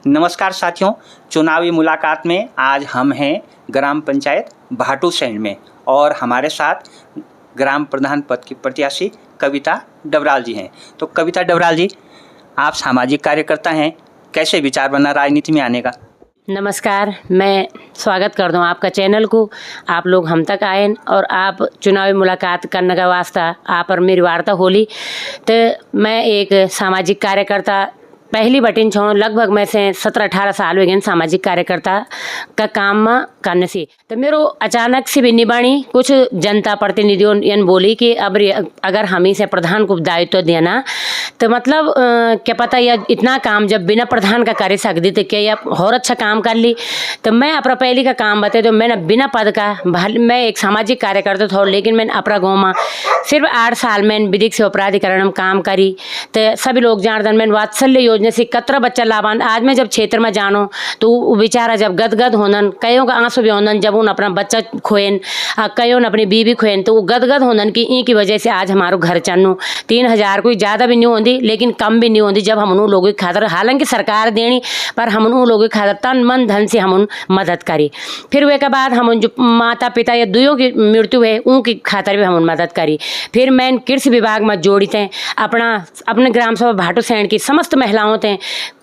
नमस्कार साथियों, चुनावी मुलाकात में आज हम हैं ग्राम पंचायत भाटूसैंण में और हमारे साथ ग्राम प्रधान पद की प्रत्याशी कविता डबराल जी हैं। तो कविता डबराल जी, आप सामाजिक कार्यकर्ता हैं, कैसे विचार बना राजनीति में आने का? नमस्कार, मैं स्वागत कर दूं आपका चैनल को। आप लोग हम तक आए और आप चुनावी मुलाकात करने का वास्ता आप और मेरी वार्ता होली। तो मैं एक सामाजिक कार्यकर्ता पहली बटिन छो, लगभग मैं से 17-18 साल हो गए सामाजिक कार्यकर्ता का काम करने से। तो मेरो अचानक से भी निबाणी कुछ जनता प्रतिनिधियों ने बोली कि अब अगर हम ही से प्रधान को दायित्व देना तो मतलब क्या पता यह इतना काम जब बिना प्रधान का कर सकती तो क्या यह और अच्छा काम कर ली। तो मैं अपना पहली का काम बताए तो मैंने बिना पद का मैं एक सामाजिक कार्यकर्ता था, लेकिन मैंने अपना गाँव में सिर्फ 8 साल में विधिक सेवा प्राधिकरण में काम करी। तो सभी लोग जानते मैंने वात्सल्य योजना से कतरा बच्चा लाभान। आज मैं जब क्षेत्र में जानो तो बेचारा जब गदगद होनन, कईयों का आंसू भी होनन जब उन अपना बच्चा खोएन, कईयों अपनी बीवी खोएन, तो वो गदगद होनन कि ई की वजह से आज हमारो घर चन्नू 3000 कोई ज़्यादा भी नहीं होती लेकिन कम भी नहीं होती जब हम उन लोगों की खातर, हालांकि सरकार देनी पर हम उन लोगों की खातर तन मन धन से हम उन मदद करी। फिर वे के बाद हम जो माता पिता या दुइयों की मृत्यु है उनकी खातर भी हम उन मदद करी। फिर मैं कृषि विभाग में जोड़ी थे अपने ग्राम सभा भाटूसैंण की समस्त महिलाओं थे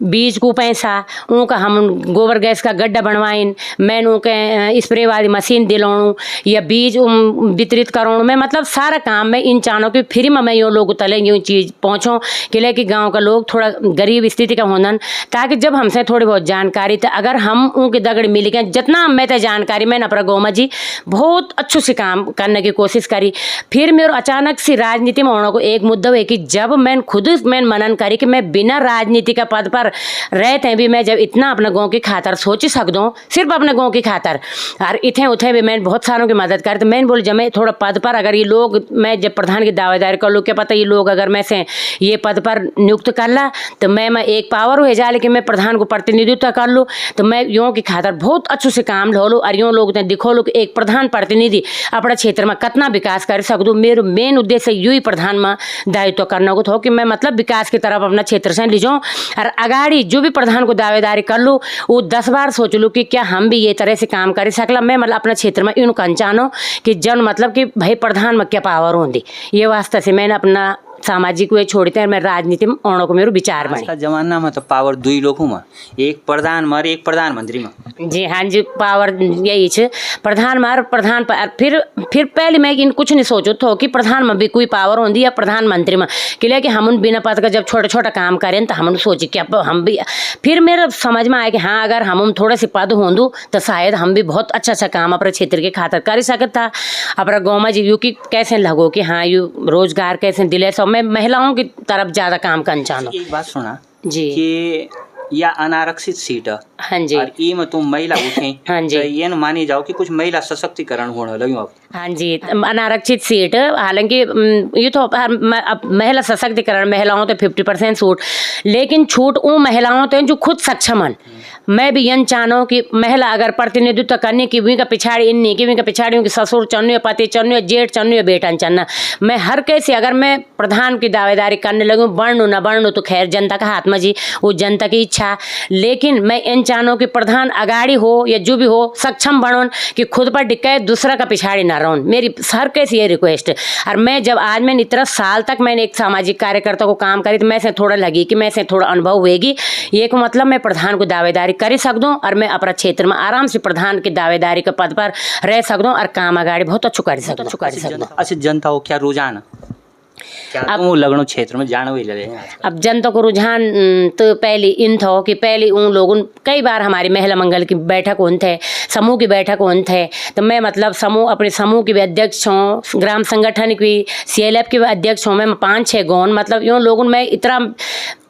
बीज को पैसा उनका हम गोबर गैस का गड्ढा बनवाइन, मैं उनके स्प्रे वाली मशीन दिलाऊँ या बीज वितरित कराऊँ। मैं मतलब सारा काम में इन चानों की फ्री में मैं यूँ लोग तले यूँ चीज़ पहुँचूँ कि लेकिन गाँव का लोग थोड़ा गरीब स्थिति का होनन, ताकि जब हमसे थोड़ी बहुत जानकारी तो अगर हम उनके दगड़ मिल गए जितना मैं तो जानकारी मैंने अपना गाँव में जी बहुत अच्छे से काम करने की कोशिश करी। फिर मेरे अचानक से राजनीति में होने को एक मुद्दा है कि जब मैं खुद मनन करी कि मैं बिना राजनीति का पद पर रहते हैं भी मैं जब इतना अपने गाँव की खातर सोच सकता हूँ, सिर्फ अपने गाँव की खातर और इतने उठे भी मैंने बहुत सारों की मदद करी। तो मैंने बोली जब मैं थोड़ा पद पर अगर ये लोग मैं जब प्रधान की दावेदारी कर लूँ, क्या पता ये लोग अगर मैं से ये पद पर नियुक्त कर ला तो मैं एक पावर हो जाए, लेकिन मैं प्रधान को प्रतिनिधित्व कर लूँ तो मैं यूँ की खातर बहुत अच्छे से काम लो लूँ और यूँ लोग ने दिखो लो कि एक प्रधान प्रतिनिधि अपने क्षेत्र में कितना विकास कर सकूँ। मेरा मेन उद्देश्य यही प्रधान में दायित्व करने को था कि मैं मतलब विकास की तरफ अपना क्षेत्र से ले जाऊँ और अगाड़ी जो भी प्रधान को दावेदारी कर लूँ वो 10 बार सोच लूँ कि क्या हम भी ये तरह से काम कर सकला। मैं मतलब अपने क्षेत्र में यूँ कंचानो कि जन मतलब कि भाई प्रधान में क्या पावर होती, ये वास्ते से मैंने अपना सामाजिक वे छोड़ते हैं मैं राजनीति में आने को मेरे विचार बने। आज का जमाना में तो पावर दुई लोगों में, एक प्रधान में एक प्रधानमंत्री में। जी हाँ जी, पावर यही है प्रधान मार प्रधान पर। फिर पहले मैं इन कुछ नहीं सोचो तो कि प्रधान में भी कोई पावर होती या प्रधानमंत्री में कि लेकिन हम बिना पद का जब छोटा छोटा काम करें तो हम सोचे कि अब हम भी। फिर मेरे समझ में आया कि हाँ अगर हम थोड़े से पद हों तो शायद हम भी बहुत अच्छा काम अपने क्षेत्र के खातर कर सकता। अपना गाँव में जी कि कैसे लगो कि हाँ यू रोजगार कैसे दिले सब मैं महिलाओं की तरफ ज्यादा काम करना चाहूँ। एक बात सुना जी कि या अनारक्षित सीट है, हाँ जी, और ई में तुम महिला उठे हाँ जी, तो ये न मानी जाओ कि कुछ महिला सशक्तिकरण होने लगी अब। हाँ जी, अनारक्षित सीट हालांकि ये तो अब महिला सशक्तिकरण महिलाओं तो 50% छूट, लेकिन छूट उन महिलाओं तो जो खुद सक्षम हैं। मैं भी यन चाहूँ कि महिला अगर प्रतिनिधित्व करने की वहीं का पिछाड़ी इन नहीं कि वहीं का पिछाड़ी उनकी ससुर चन्नु पति चन्नु जेठ चन्नु बेटन चन्ना मैं हर कैसे अगर मैं प्रधान की दावेदारी करने लगूँ बढ़ू न बढ़ू तो खैर जनता का हाथ में जी वो जनता की इच्छा, लेकिन मैं इन चाहूँ कि प्रधान अगाड़ी हो या जो भी हो सक्षम बनोन कि खुद पर डिक्के दूसरा का पिछाड़ी ना रहो। मेरी हर कैसे ये रिक्वेस्ट। और मैं जब आज मैंने इतना साल तक मैंने एक सामाजिक कार्यकर्ता को काम करी तो मैं से थोड़ा लगी कि मैं से थोड़ा अनुभव होएगी ये को मतलब मैं प्रधान को दावेदारी कर सकूँ और मैं अपना क्षेत्र में आराम से प्रधान की दावेदारी के पद पर रह सकूँ और काम आगे बहुत अच्छु कर सकूँ। अच्छा जनता को क्या रुझान अब लगनो क्षेत्र में जाना ही लगे? अब जनता को रुझान तो पहले इन था कि पहले उन लोगों कई बार हमारी महिला मंगल की बैठक होन थे, समूह की बैठक होन थे, तो मैं मतलब समूह अपने समूह की भी अध्यक्ष हूँ, ग्राम संगठन की CLF की भी अध्यक्ष हूँ। मैं 5-6 गाँव मतलब यूँ लोगों में इतना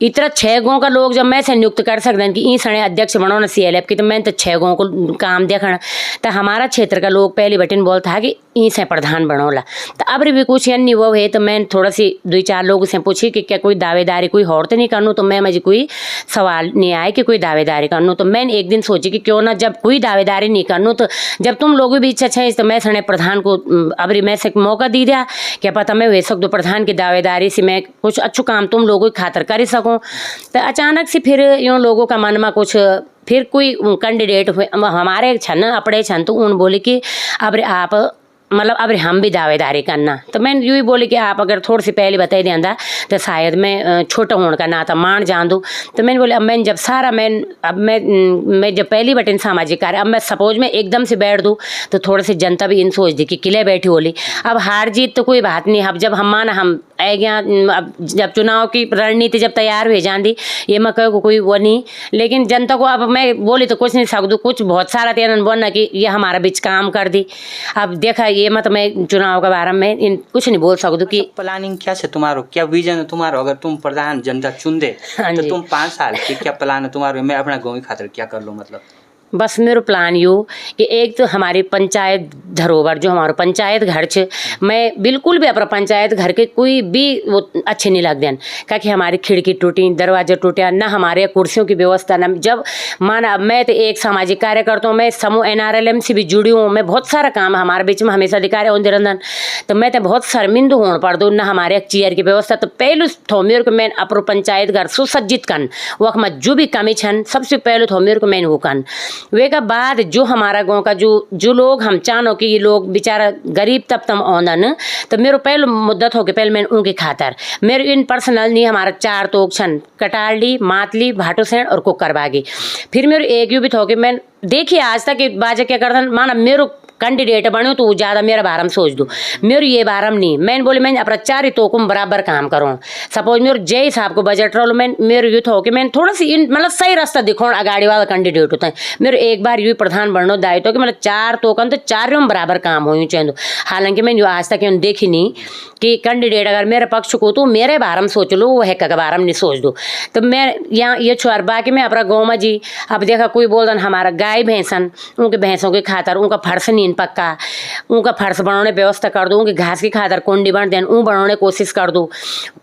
6 गाँव का लोग जब मैं से नियुक्त कर सकते हैं कि ई सणे अध्यक्ष बनाओ CLF की, तो मैं तो 6 गाँव को काम देखना। तो हमारा क्षेत्र का लोग पहली बटिन बोलता है कि ई से प्रधान बनोला। तो अब भी कुछ यानी वो है, तो मैं थोड़ा सी 2-4 लोगों से पूछी कि क्या कोई दावेदारी कोई और तो नहीं करनू, तो मैं मुझे कोई सवाल नहीं आया कि कोई दावेदारी करनू। तो मैंने एक दिन सोची कि क्यों ना जब कोई दावेदारी नहीं करनू, तो जब तुम लोगों भी इच्छा है तो मैं सने प्रधान को अब मैं से मौका दी दिया, क्या पता मैं वे सकूँ दावेदारी की दावेदारी से मैं कुछ अच्छु काम तुम लोगों की खातर कर सकूँ। तो अचानक से फिर यूँ लोगों का मन में कुछ फिर कोई कैंडिडेट हुए हमारे छन अपने छन, तो उन बोले कि अब आप मतलब अब हम भी दावेदारी करना। तो मैं यूँ ही बोली कि आप अगर थोड़ी सी पहले बता देंदा तो शायद मैं छोटा होने का नाता मान जान दूँ। तो मैंने बोले अब मैं जब सारा मैं जब पहली बटन सामाजिक कार्य अब मैं सपोज में एकदम से बैठ दूँ तो थोड़े से जनता भी इन सोच दी कि किले बैठी होली। अब हार जीत तो कोई बात नहीं, अब जब हम आ गया, अब जब चुनाव की रणनीति जब तैयार हो जाती ये मैं कह कोई वो नहीं, लेकिन जनता को अब मैं बोली तो कुछ नहीं सकूँ, कुछ बहुत सारा तेन बोलना कि ये हमारा बीच काम कर दी। अब देखा ये मत मैं चुनाव के बारे में कुछ नहीं बोल सकूँ कि प्लानिंग क्या है तुम्हारो, क्या विजन है तुम्हारो, अगर तुम प्रधान जनता चुन दे तो तुम 5 साल की क्या प्लान है तुम्हारो, मैं अपना गाँव की खातिर क्या कर लूँ। मतलब बस मेरा प्लान यू कि एक तो हमारी पंचायत धरोहर जो हमारा पंचायत घर छ, मैं बिल्कुल भी अपना पंचायत घर के कोई भी वो अच्छे नहीं लग देन, क्योंकि हमारी खिड़की टूटी, दरवाजा टूटा, ना हमारे कुर्सियों की व्यवस्था, ना जब माना मैं तो एक सामाजिक कार्यकर्ता हूँ, मैं समूह NRLM से भी जुड़ी हूँ, मैं बहुत सारा काम हमारे बीच में हमेशा अधिकारी होते रहन, तो मैं तो बहुत शर्मिंदा होने पड़ दो, ना हमारे एक चेयर की व्यवस्था। तो पहले थो मेरे को मैं अपना पंचायत घर सुसज्जित कन वक्त में जो भी कमी छन सबसे पहले थो मेरे को मैंने वो कन। वे का बाद जो हमारा गांव का जो लोग हम चाहो कि ये लोग बेचारा गरीब तब तम औंदन, तो मेरे पहले मुद्दत हो के पहले मैंने उनके खातर मेरे इन पर्सनल नहीं हमारा 4 तोक छन, कटारडी, मातली, भाटोसैंड और कुकरबागी। फिर मेरे एक यू भी थो कि मैं देखिए आज तक बाजा क्या करता माना मेरे कैंडिडेट बनो तो ज़्यादा मेरा बारम सोच दो, मेरे ये बारम नहीं, मैंने बोले मैं अपना 4 तोकुम बराबर काम करूँ। सपोज मेरे जय हिसाब को बजट रहो मैं मेरे यूथ हो कि मैं थोड़ा सी इन मतलब सही रास्ता दिखाऊँ अगाड़ी वाला कैंडिडेट होता है। मेरे एक बार यू प्रधान बनना दायित्व कि मतलब 4 तोकन तो 4 में बराबर काम हो चाहिए। हालांकि मैं आज तक देखी नहीं कि कैंडिडेट अगर मेरे पक्ष को तो मेरे बारम सोच लो वो है का बारम नहीं सोच दो। तो मैं यहाँ ये छोड़ बाकी मैं अपना गाँव में जी अब देखा कोई बोल रहा हमारा गाय भैंसन उनके भैंसों के खातर उनका फर्श नहीं पक्का, उनका फर्श बनाने व्यवस्था कर दूँ, उनकी घास की खातर कुंडी बन दें ऊ बनाने कोशिश कर दूँ।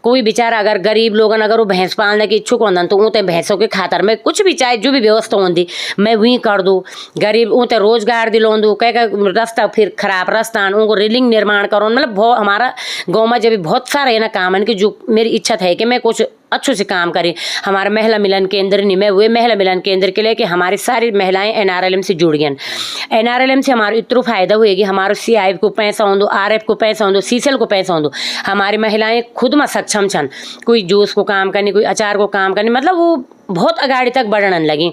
कोई बेचारा अगर गरीब लोगन अगर वो भैंस पालने की इच्छुक होंदन तो ऊँते भैंसों के खातर में कुछ भी चाहे जो भी व्यवस्था होती मैं वही कर दूँ। गरीब ऊँते रोजगार दिलौं दूँ, कह रास्ता फिर खराब रास्ता उनको रेलिंग निर्माण करो, मतलब बहुत हमारा गाँव में जब बहुत सारा है ना काम है कि जो मेरी इच्छा है कि मैं कुछ अच्छे से काम करें। हमारा महिला मिलन केंद्र नहीं मैं वे महिला मिलन केंद्र के लिए कि हमारी सारी महिलाएं NRLM से जुड़ गई। NRLM से हमारा इतना फायदा हुएगी, हमारे CIF को पैसा हों दो, RF को पैसा हों दो, CCL को पैसा हों दो, हमारी महिलाएं खुद में सक्षम छन, कोई जूस को काम करनी, कोई अचार को काम करनी, मतलब वो बहुत अगाड़ी तक बढ़ने लगी।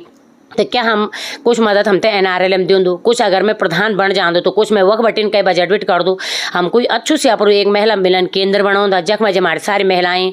तो क्या हम कुछ मदद हम ते NRLM दूँ दो, कुछ अगर मैं प्रधान बन जान दो तो कुछ मैं वक्त बटिन का बजट विट कर दूँ। हम कोई अच्छू से अपनो एक महिला मिलन केंद्र बनाऊँ जख में हमारी सारी महिलाएं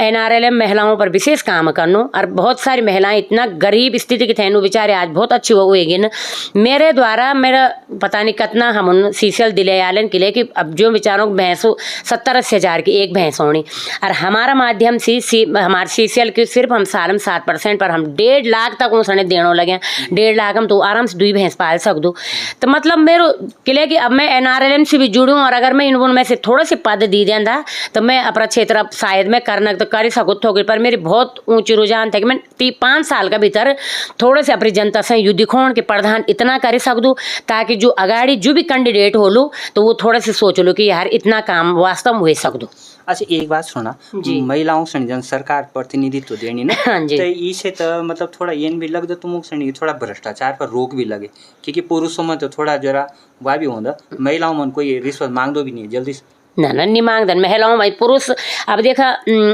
NRLM महिलाओं पर विशेष काम करनो। और बहुत सारी महिलाएं इतना गरीब स्थिति की थे बेचारे आज बहुत अच्छी हुएगी न मेरे द्वारा मेरा पता नहीं कितना हम उन CCL दिले आलन के लिए कि अब जो बेचारों को भैंसों 70-80 हज़ार की एक भैंस होनी और हमारा माध्यम से हमारे CCL की सिर्फ हम साल में 7% पर हम 1.5 लाख तक उसने देने लगे। 1.5 लाख हम तो आराम से 2 भैंस पाल सक दूँ। तो मतलब मेरे के लिए कि अब मैं NRLM से भी जुड़ूँ और अगर मैं इन में से थोड़े से पद दी देंदा तो मैं अपना क्षेत्र अब शायद मैं करना तो कर ही सकूँ थोड़ी, पर मेरी बहुत ऊँची रुझान था कि मैं 5 साल का भीतर थोड़े से अपनी जनता से युद्ध दिखाऊँ कि प्रधान इतना कर सक दूँ ताकि जो अगाड़ी जो भी कैंडिडेट हो लूँ तो वो थोड़े से सोच लो कि यार इतना काम वास्तव में हो सक दूँ। अच्छा एक बात सुना, महिलाओं से जन सरकार प्रतिनिधित्व देनी ना तो इसे तो मतलब थोड़ा ये भी लग दो तुम थोड़ा भ्रष्टाचार पर रोक भी लगे, क्योंकि पुरुषों में तो थोड़ा जरा वह भी होता, महिलाओं में कोई रिश्वत मांग दो भी नहीं जल्दी से ना नहीं मांगदन महिलाओं में पुरुष। अब देखा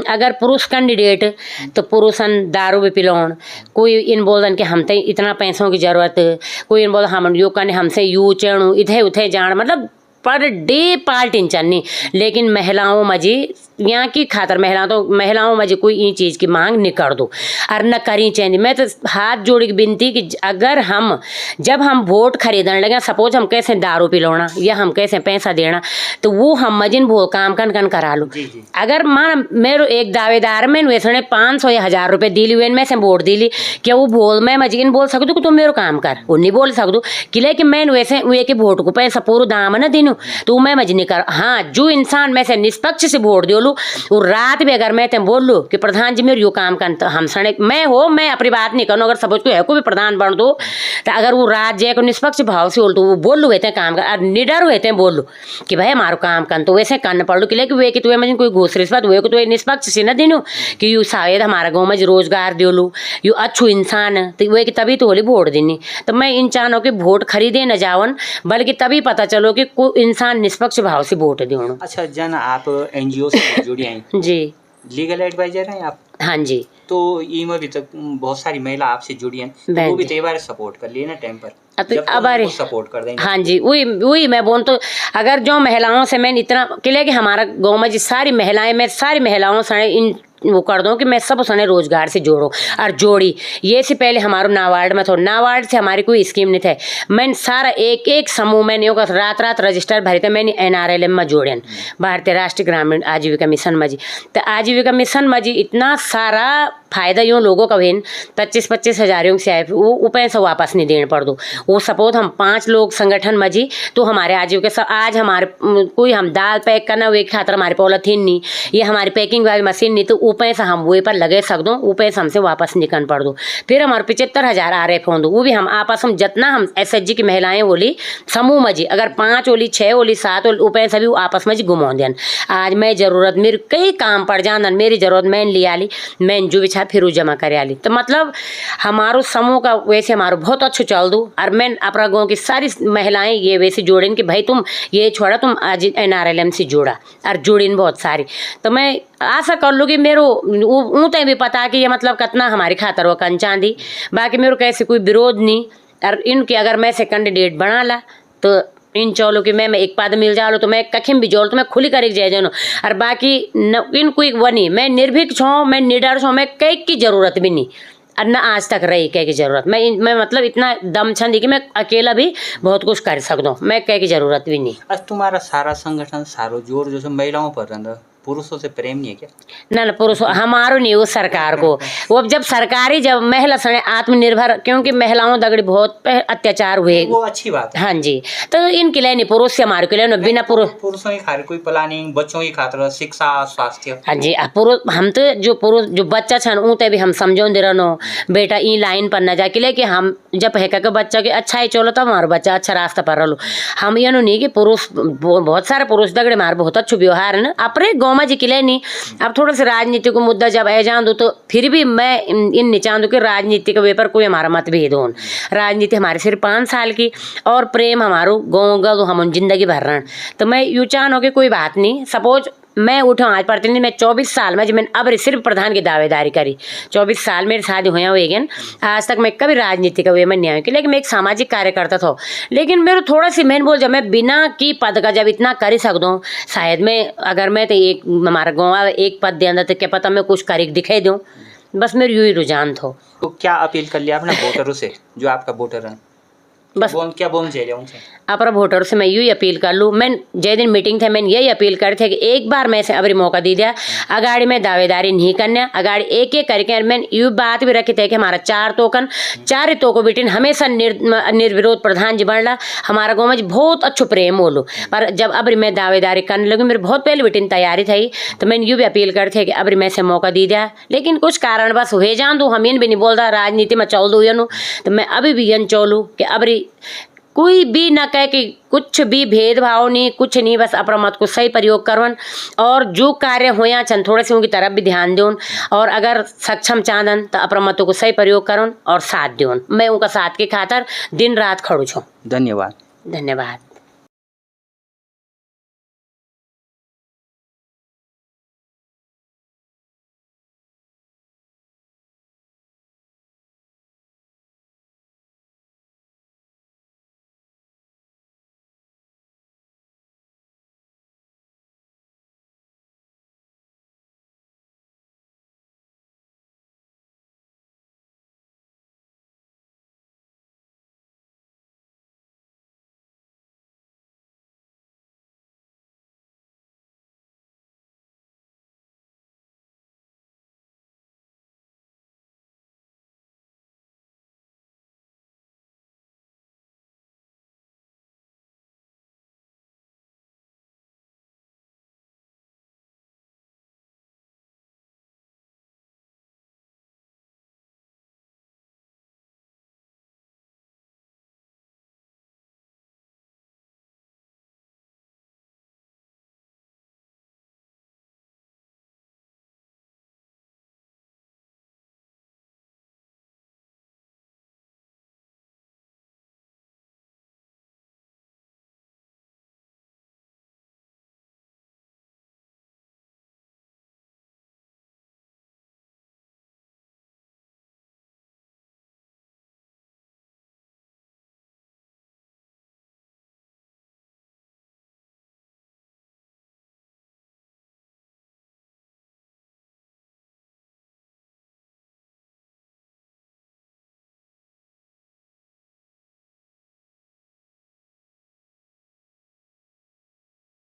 अगर पुरुष कैंडिडेट तो पुरुषन दारू भी पिलाउन, कोई इन बोलदन कि हम ते इतना पैसों की जरूरत, कोई इन बोल हम यो कने हमसे यू चेणु इथे उथे जान, मतलब पर डे पार्टिन चन्नी। लेकिन महिलाओं में जी यहाँ की खातर महिलाओं में जो कोई ये चीज़ की मांग नहीं कर दो और न करी चाहिए। मैं तो हाथ जोड़ी की विनती कि अगर हम जब हम वोट खरीदने लगे, सपोज हम कैसे दारू पिलाना या हम कैसे पैसा देना, तो वो हम मजिन वो काम कन करा लो। अगर मान मेरे एक दावेदार में वैसे 500 या 1000 रुपये दिली हुए में से वोट दिली, क्या वो बोल मैं मजिन बोल सकूँ कि तुम मेरे काम कर, वो नहीं बोल सकूँ कि लेकिन मैं वैसे वे के वोट को पैसा पूरा दाम न दिनू तो मैं मजनी कर। हाँ, जो इंसान में से निष्पक्ष से वोट दो लू, वो रात भी अगर मैं ते बोल लूँ कि प्रधान जी मेरे यो काम कर, तो हम सने मैं अपनी बात नहीं करूँ, अगर सपोज को है को भी प्रधान बन दो, तो अगर वो रात जय को निष्पक्ष भाव से बोल तो वो बोल लू वेते काम कर, निडर हुए बोल लू कि भाई हमारो काम कर, तो वैसे करना पड़ लू कि लेकिन वे कि तुम्हें मजिन कोई घूस रिश्वत हुए को तो निष्पक्ष से न दिनू कि यू शायद हमारा गाँव में रोजगार दो लू, यू अच्छू इंसान है, तो वे कि तभी तो होली वोट देनी। तो मैं इंसानों के वोट खरीदे न जावन, बल्कि तभी पता चलो कि कोई इंसान निष्पक्ष भाव से वोट देना। अच्छा जन, आप NGO से जुड़ी हैं जी, लीगल एडवाइजर हैं आप? हाँ जी। तो इनमें भी तो बहुत सारी महिला आपसे जुड़ी हैं, तो वो भी तो बार सपोर्ट कर लिए ना टाइम पर, जब तो सपोर्ट कर देंगे। हाँ जी, वही मैं बोल, तो अगर जो महिलाओं से मैं इतना कि हमारा गाँव में जी सारी महिलाएं, मैं सारी महिलाओं से इन वो कर दूँ कि मैं सब सने रोजगार से जोड़ूँ और जोड़ी। ये से पहले हमारो नाबार्ड में थो, नाबार्ड से हमारी कोई स्कीम नहीं थे, मैंने सारा एक समूह में नहीं रात रजिस्टर भरे थे, मैंने NRLM में जोड़न, भारतीय राष्ट्रीय ग्रामीण आजीविका मिशन में जी। तो आजीविका मिशन में जी इतना सारा फायदा यूँ लोगों का भी 25-25 हज़ारों से आए, वो पैसा वापस नहीं देने पड़ दो। वो सपोज हम 5 लोग संगठन में जी, तो हमारे आजीविका आज हमारे कोई हम दाल पैक करना वे खातर हमारे पॉलीथीन नहीं, ये हमारी पैकिंग वाली मशीन नहीं, तो वो पैसा हम वो पर लगे सक दो, वो पैसा हमसे वापस निकल पड़ दो। फिर हमारे 75,000 आ रहे फोन दो, वो भी हम आपस में जितना हम SHG की महिलाएं होली समूह में जी, अगर 5 होली 6 होली 7 होली, वो पैसा भी आपस में जी घुमा देन। आज मैं जरूरत मेरे कई काम पड़ जान, मेरी जरूरत मैंने लिया ली, मैं जो भी छा फिर जमा कर आली। तो मतलब हमारो समूह का वैसे हमारो बहुत अच्छो चल दो, और मैं अपना गाँव की सारी महिलाएं ये वैसे जोड़ें कि भाई तुम ये छोड़ा, तुम आज NRLM से जोड़ा और जोड़ीन बहुत सारी। तो मैं आशा कर लूँ कि मेरो ऊँते भी पता कि ये मतलब कितना हमारी खातर वो कंचा दी, बाकी मेरे कैसे कोई विरोध नहीं। और इनके अगर मैं से कैंडिडेट बना ला तो इन चौलों की मैं एक पद मिल जा लो, तो मैं कखिम भी जोड़ तो मैं खुली कर जाए जानो। और बाकी न इन कोई वनी मैं निर्भीक छूँ, मैं निडर छूँ, मैं कई की जरूरत भी नहीं, और न आज तक रही कह की जरूरत। मैं मतलब इतना दम छंदी कि मैं अकेला भी बहुत कुछ कर सकता हूँ, मैं कह की जरूरत भी नहीं। आज तुम्हारा सारा संगठन सारो जोर जो महिलाओं पर रहता, पुरुषों से प्रेम नहीं है क्या? ना पुरुषों हमारो नहीं, वो सरकार को वो जब सरकारी जब महिला सने आत्मनिर्भर, क्योंकि महिलाओं दगड़ी बहुत अत्याचार हुए, वो अच्छी बात है। हाँ जी, तो इनके लिए नहीं, पुरुष से हमारे के लिए बिना पुरुषों की खातिर कोई प्लानिंग, बच्चों की खातिर शिक्षा स्वास्थ्य। हाँ जी, पुरुष हम तो जो बच्चा छन ऊते भी हम समझो दे रहो बेटा ई लाइन पर न जाके, लेकिन हम जब है के बच्चा के अच्छा ही चलो तब हमारा बच्चा अच्छा रास्ता पर रहो। हम ये नहीं कि पुरुष बहुत सारे पुरुष दगड़े हमारे बहुत अच्छा व्यवहार है ना अपने गाँव में जी के लिए नहीं। अब थोड़ा सा राजनीति को मुद्दा जब आ जान दो, तो फिर भी मैं इन नहीं चाहूँ कि राजनीति के वेपर कोई हमारा मतभेद हो। राजनीति हमारे सिर्फ 5 साल की, और प्रेम हमारो गाँव गा हम जिंदगी भर रहे। तो मैं यूँ चाहूँ कि कोई बात नहीं, सपोज मैं उठूँ आज प्रतिनिधि, मैं 24 साल में जब मैंने अब सिर्फ प्रधान की दावेदारी करी, 24 साल मेरी शादी हुई हुई, आज तक मैं कभी राजनीति का वे में नहीं आई, लेकिन मैं एक सामाजिक कार्यकर्ता था। लेकिन मेरे थोड़ा सी मैंने बोल, जब मैं बिना की पद का जब इतना कर ही सकता हूँ, शायद मैं अगर मैं तो एक हमारा गाँव एक पद दे अंदर, तो क्या पता मैं कुछ कर दिखाई दूँ। बस मेरे यूँ ही रुझान था। तो क्या अपील कर लिया आपने वोटरों से, जो आपका वोटर है? बस क्या बोल चाहिए उनसे? अपना वोटर से मैं यही अपील कर लूँ। मैं जय दिन मीटिंग थे, मैंने यही अपील कर थे कि एक बार मैं से अबरी मौका दी दिया, अगाड़ी में दावेदारी नहीं करना, अगाड़ी एक एक करके। मैंने ये बात भी रखी थे कि हमारा 4 टोकन 4 तो बेटिन हमेशा निर्विरोध प्रधान जी बढ़ ला, हमारा गाँव में बहुत अच्छो प्रेम हो लो। पर जब अबरी मैं दावेदारी करने लगी, मेरी बहुत पहले बेटिन तैयारी थी, तो मैंने यूँ भी अपील कर थे कि अबरी मैं से मौका दी दिया। लेकिन कुछ कारण बस हुए जान दो, हम इन भी नहीं बोलता राजनीति में चल दो यू, तो मैं अभी भी यन चलूँ कि अबरी कोई भी ना कहे कि कुछ भी भेदभाव नहीं, कुछ नहीं, बस अपना मत को सही प्रयोग करवन, और जो कार्य होया चंद थोड़े से उनकी तरफ भी ध्यान देवन, और अगर सक्षम चाहन तो अपना मतों को सही प्रयोग करन और साथ देवन। मैं उनका साथ के खातर दिन रात खड़ू छूँ। धन्यवाद। धन्यवाद।